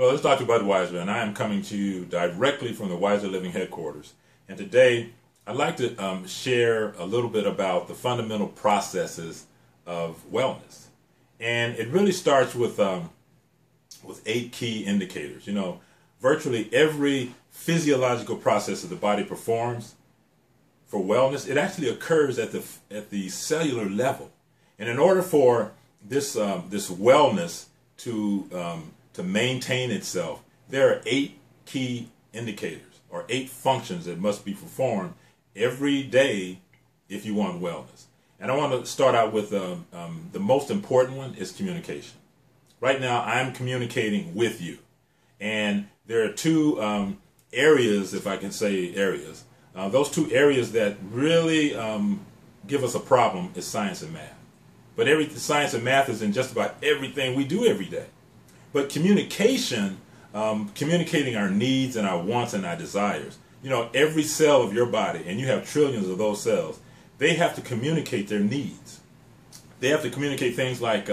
Hello, this is Dr. Budweiser, and I am coming to you directly from the Wiser Living headquarters. And today, I'd like to share a little bit about the fundamental processes of wellness. And it really starts with 8 key indicators. You know, virtually every physiological process that the body performs for wellness, it actually occurs at the cellular level. And in order for this wellness to maintain itself, there are 8 key indicators or 8 functions that must be performed every day if you want wellness. And I want to start out with the most important one is communication. Right now, I'm communicating with you, and there are 2 areas, if I can say areas. Those 2 areas that really give us a problem is science and math. But science and math is in just about everything we do every day. But communication, communicating our needs and our wants and our desires. You know, every cell of your body, and you have trillions of those cells, they have to communicate their needs. They have to communicate things like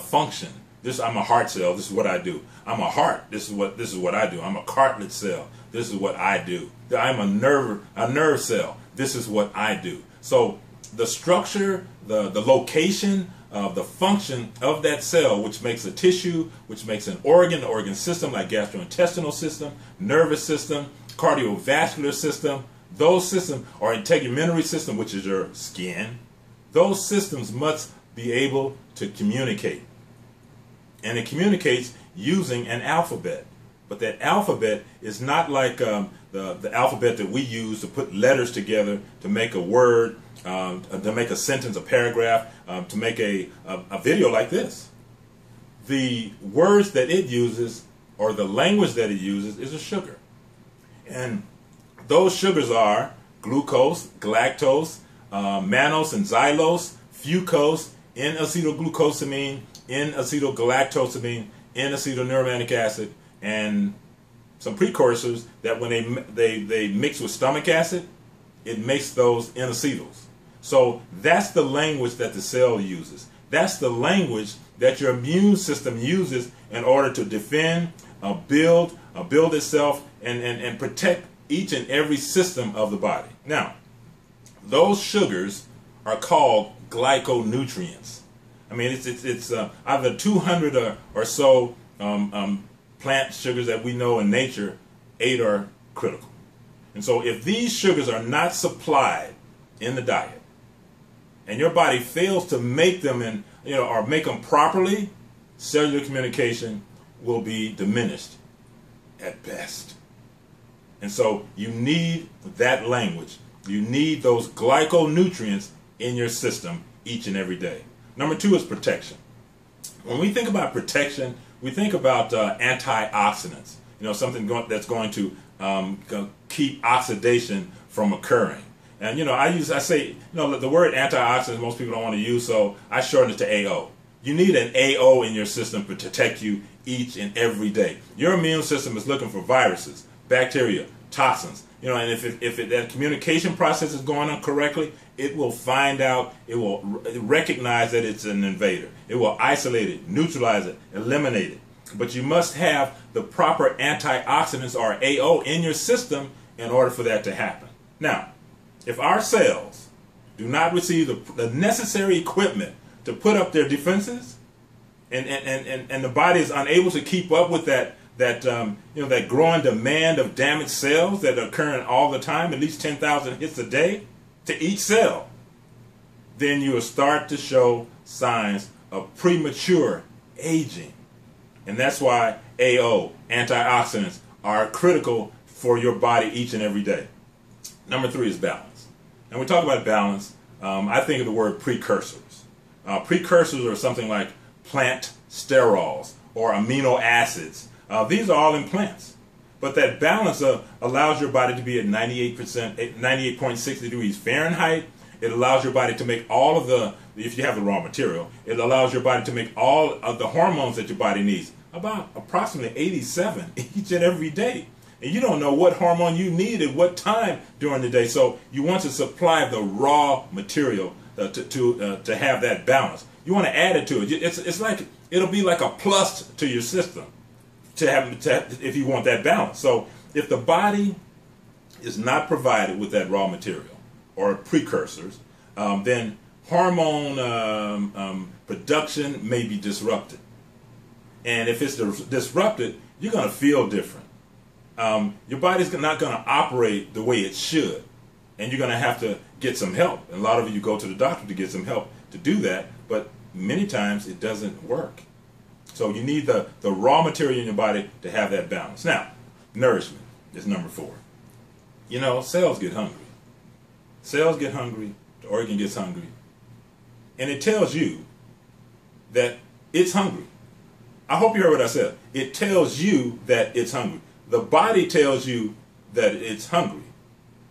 function. I'm a heart cell. This is what I do. I'm a heart. This is what I do. I'm a cartilage cell. This is what I do. I'm a nerve cell. This is what I do. So the structure, the location, the function of that cell, which makes a tissue, which makes an organ, the organ system like gastrointestinal system, nervous system, cardiovascular system, those systems, or integumentary system, which is your skin, those systems must be able to communicate. And it communicates using an alphabet. But that alphabet is not like the alphabet that we use to put letters together to make a word, to make a sentence, a paragraph, to make a video like this. The words that it uses, or the language that it uses, is a sugar. And those sugars are glucose, galactose, mannose and xylose, fucose, N-acetylglucosamine, N-acetylgalactosamine, N-acetylneuromannic acid, and some precursors that when they mix with stomach acid, it makes those N-acetyls. So that's the language that the cell uses. That's the language that your immune system uses in order to defend, build itself, and protect each and every system of the body. Now, those sugars are called glyconutrients. I mean, it's either 200 or so plant sugars that we know in nature. 8 are critical. And so if these sugars are not supplied in the diet, and your body fails to make them or make them properly, cellular communication will be diminished at best. And so you need that language. You need those glyconutrients in your system each and every day. Number 2 is protection. When we think about protection, we think about antioxidants. You know, something that's going to keep oxidation from occurring. And you know, I say the word antioxidants most people don't want to use, so I shorten it to AO. You need an AO in your system to protect you each and every day. Your immune system is looking for viruses, bacteria, toxins. You know, and if that communication process is going on correctly, it will find out, it will recognize that it's an invader. It will isolate it, neutralize it, eliminate it. But you must have the proper antioxidants, or AO, in your system in order for that to happen. Now, if our cells do not receive the necessary equipment to put up their defenses, and the body is unable to keep up with that growing demand of damaged cells that are occurring all the time, at least 10,000 hits a day to each cell, then you will start to show signs of premature aging. And that's why AO, antioxidants, are critical for your body each and every day. Number 3 is balance. And we talk about balance, I think of the word precursors. Precursors are something like plant sterols or amino acids. These are all in plants. But that balance allows your body to be at 98.6 degrees Fahrenheit. It allows your body to make all of if you have the raw material, it allows your body to make all of the hormones that your body needs, about approximately 87 each and every day. And you don't know what hormone you need at what time during the day. So you want to supply the raw material to have that balance. You want to add it to it. It's like, it'll be like a plus to your system. if you want that balance. So if the body is not provided with that raw material or precursors, then hormone production may be disrupted. And if it's disrupted, you're going to feel different. Your body's not going to operate the way it should. And you're going to have to get some help. And a lot of you go to the doctor to get some help to do that. But many times it doesn't work. So you need the raw material in your body to have that balance. Now, nourishment is number 4. You know, cells get hungry. Cells get hungry. The organ gets hungry. And it tells you that it's hungry. I hope you heard what I said. It tells you that it's hungry. The body tells you that it's hungry.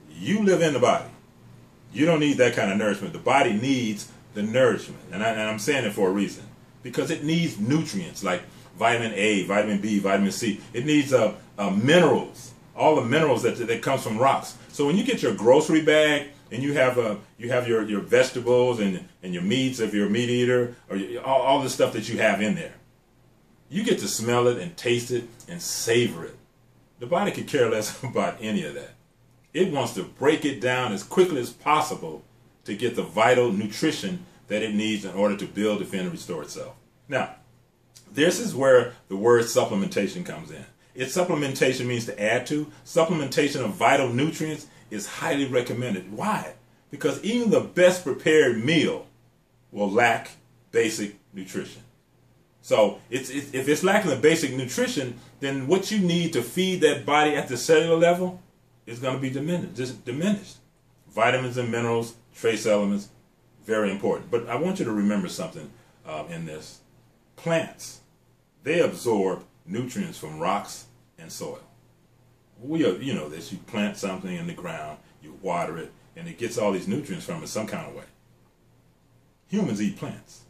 You live in the body. You don't need that kind of nourishment. The body needs the nourishment. And I'm saying it for a reason. Because it needs nutrients like vitamin A, vitamin B, vitamin C. It needs minerals. All the minerals that comes from rocks. So when you get your grocery bag and you have your vegetables and your meats if you're a meat eater, or all the stuff that you have in there, you get to smell it and taste it and savor it. The body could care less about any of that. It wants to break it down as quickly as possible to get the vital nutrition that it needs in order to build, defend, and restore itself. Now, this is where the word supplementation comes in. Its supplementation means to add to. Supplementation of vital nutrients is highly recommended. Why? Because even the best prepared meal will lack basic nutrition. So if it's lacking the basic nutrition, then what you need to feed that body at the cellular level is going to be diminished. Vitamins and minerals, trace elements, very important. But I want you to remember something in this. Plants, they absorb nutrients from rocks and soil. You know this. You plant something in the ground, you water it, and it gets all these nutrients from it some kind of way. Humans eat plants.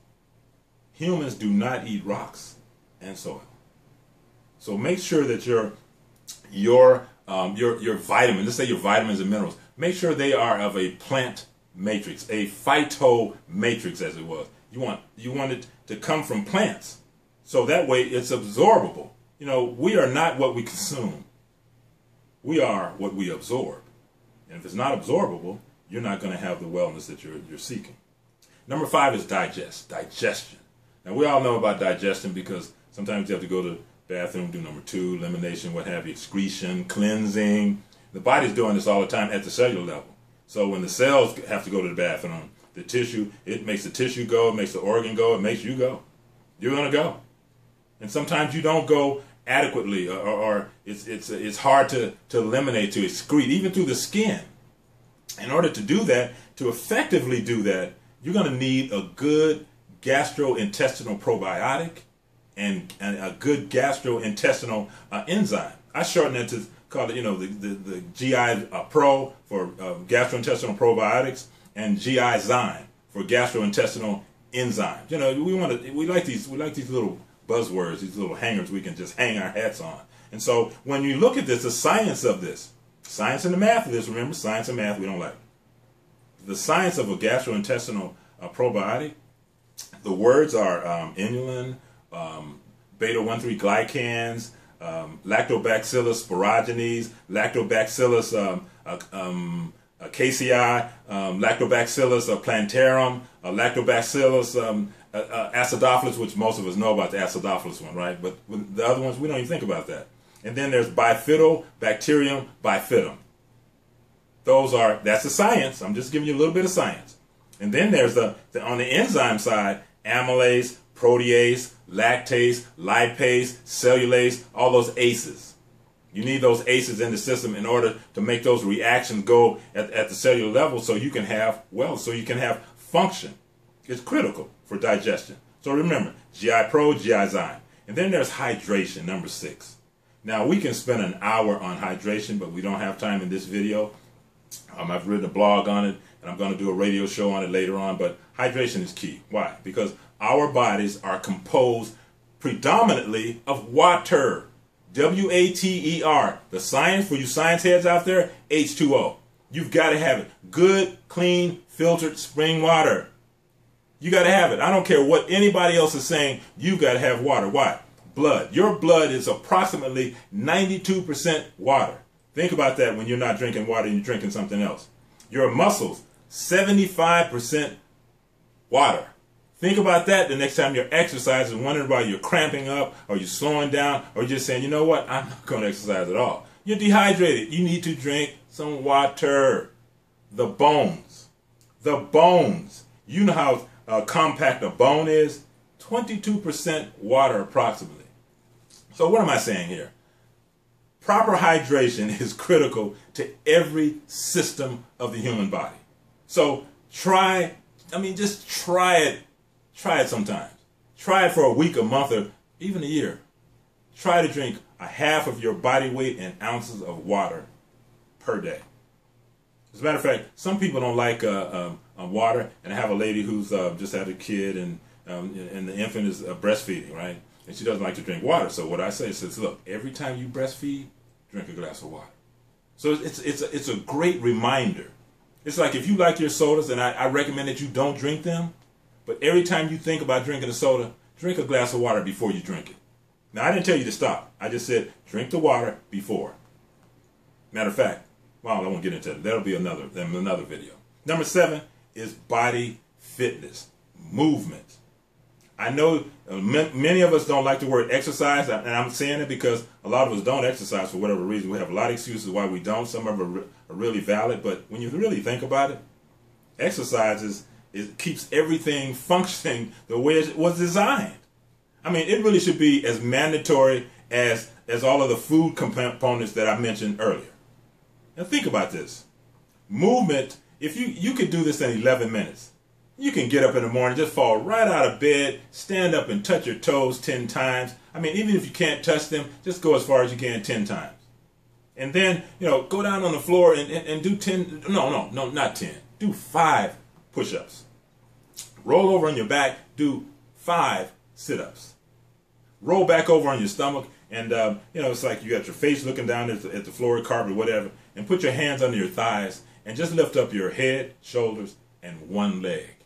Humans do not eat rocks and soil. So make sure that your vitamins, let's say your vitamins and minerals, make sure they are of a plant matrix, a phyto matrix as it was. You want it to come from plants. So that way it's absorbable. You know, we are not what we consume. We are what we absorb. And if it's not absorbable, you're not going to have the wellness that you're seeking. Number 5 is digestion. Now we all know about digestion because sometimes you have to go to the bathroom, do number 2, elimination, what have you, excretion, cleansing. The body's doing this all the time at the cellular level. So when the cells have to go to the bathroom, the tissue, it makes the tissue go, it makes the organ go, it makes you go. You're going to go. And sometimes you don't go adequately, or it's hard to eliminate, to excrete, even through the skin. In order to do that, to effectively do that, you're going to need a good gastrointestinal probiotic and a good gastrointestinal enzyme. I shorten it to call it, the GI Pro for gastrointestinal probiotics and GI Zyme for gastrointestinal enzymes. You know, we like these little buzzwords, these little hangers we can just hang our hats on. And so when you look at this, the science of this, science and the math of this, remember, science and math we don't like. The science of a gastrointestinal probiotic, the words are inulin, beta-1,3 glycans, lactobacillus sporogenes, lactobacillus casei, lactobacillus plantarum, lactobacillus acidophilus, which most of us know about the acidophilus one, right? But the other ones, we don't even think about that. And then there's bifidobacterium bifidum. That's the science. I'm just giving you a little bit of science. And then there's on the enzyme side, amylase, protease, lactase, lipase, cellulase, all those ACEs. You need those ACEs in the system in order to make those reactions go at the cellular level so you can have so you can have function. It's critical for digestion. So remember, GI Pro, GI Zyme. And then there's hydration, number 6. Now, we can spend an hour on hydration, but we don't have time in this video. I've written a blog on it, and I'm going to do a radio show on it later on, but hydration is key. Why? Because our bodies are composed predominantly of water. W-A-T-E-R. The science, for you science heads out there, H2O. You've got to have it. Good, clean, filtered spring water. You got to have it. I don't care what anybody else is saying. You got to have water. Why? blood. Your blood is approximately 92% water. Think about that when you're not drinking water and you're drinking something else. Your muscles, 75% water. Think about that the next time you're exercising, wondering why you're cramping up or you're slowing down or you're just saying, you know what, I'm not going to exercise at all. You're dehydrated. You need to drink some water. The bones. The bones. You know how compact a bone is? 22% water approximately. So what am I saying here? Proper hydration is critical to every system of the human body. So just try it. Try it sometimes. Try it for a week, a month, or even a year. Try to drink a half of your body weight in ounces of water per day. As a matter of fact, some people don't like water, and I have a lady who's just had a kid, and the infant is breastfeeding, right? And she doesn't like to drink water. So what I say is, look, every time you breastfeed, drink a glass of water. So it's a great reminder. It's like if you like your sodas, and I recommend that you don't drink them, but every time you think about drinking a soda, drink a glass of water before you drink it. Now, I didn't tell you to stop. I just said drink the water before. Matter of fact, well, I won't get into it. That'll be another video. Number 7 is body fitness, movement. I know many of us don't like the word exercise, and I'm saying it because a lot of us don't exercise for whatever reason. We have a lot of excuses why we don't. Some of them are really valid, but when you really think about it, exercise it keeps everything functioning the way it was designed. I mean, it really should be as mandatory as all of the food components that I mentioned earlier. Now think about this. Movement, if you could do this in 11 minutes. You can get up in the morning, just fall right out of bed, stand up and touch your toes 10 times. I mean, even if you can't touch them, just go as far as you can 10 times. And then, go down on the floor and do 10, no, not 10. Do 5 push-ups. Roll over on your back, do 5 sit-ups. Roll back over on your stomach, and it's like you got your face looking down at the floor, carpet, whatever, and put your hands under your thighs and just lift up your head, shoulders, and one leg.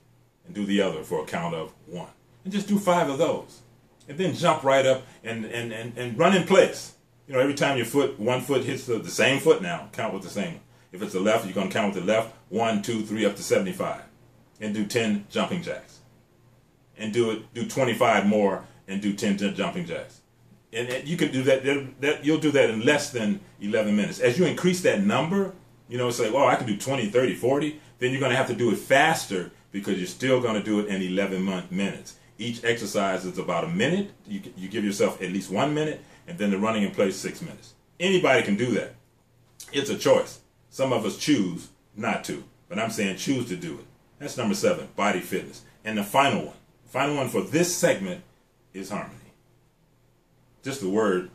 And do the other for a count of 1. And just do 5 of those. And then jump right up and run in place. Every time one foot hits the same foot now, count with the same one. If it's the left, you're going to count with the left, 1, 2, 3, up to 75. And do 10 jumping jacks. And do 25 more and do 10 jumping jacks. And you can do that, you'll do that in less than 11 minutes. As you increase that number, it's like, I can do 20, 30, 40. Then you're going to have to do it faster because you're still going to do it in 11 minutes. Each exercise is about a minute. You give yourself at least 1 minute, and then the running in place 6 minutes. Anybody can do that. It's a choice. Some of us choose not to, but I'm saying choose to do it. That's number 7, body fitness. And the final one for this segment is harmony. Just the word,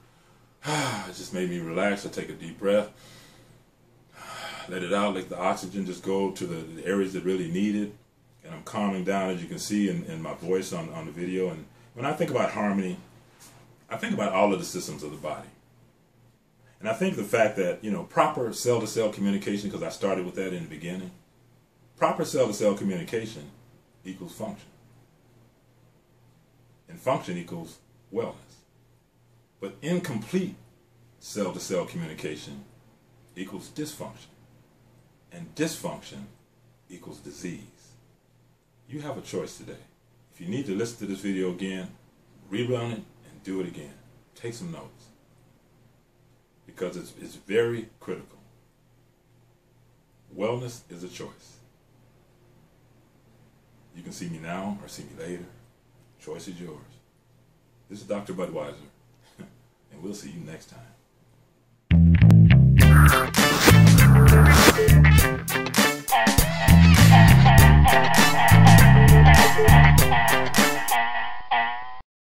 it just made me relax. I take a deep breath, let it out, let the oxygen just go to the areas that really need it. And I'm calming down, as you can see in my voice on the video. And when I think about harmony, I think about all of the systems of the body. And I think the fact that, proper cell-to-cell communication, because I started with that in the beginning, proper cell-to-cell communication equals function. And function equals wellness. But incomplete cell-to-cell communication equals dysfunction. And dysfunction equals disease. You have a choice today. If you need to listen to this video again, rerun it and do it again. Take some notes. Because it's very critical. Wellness is a choice. You can see me now or see me later. Choice is yours. This is Dr. Budweiser, and we'll see you next time.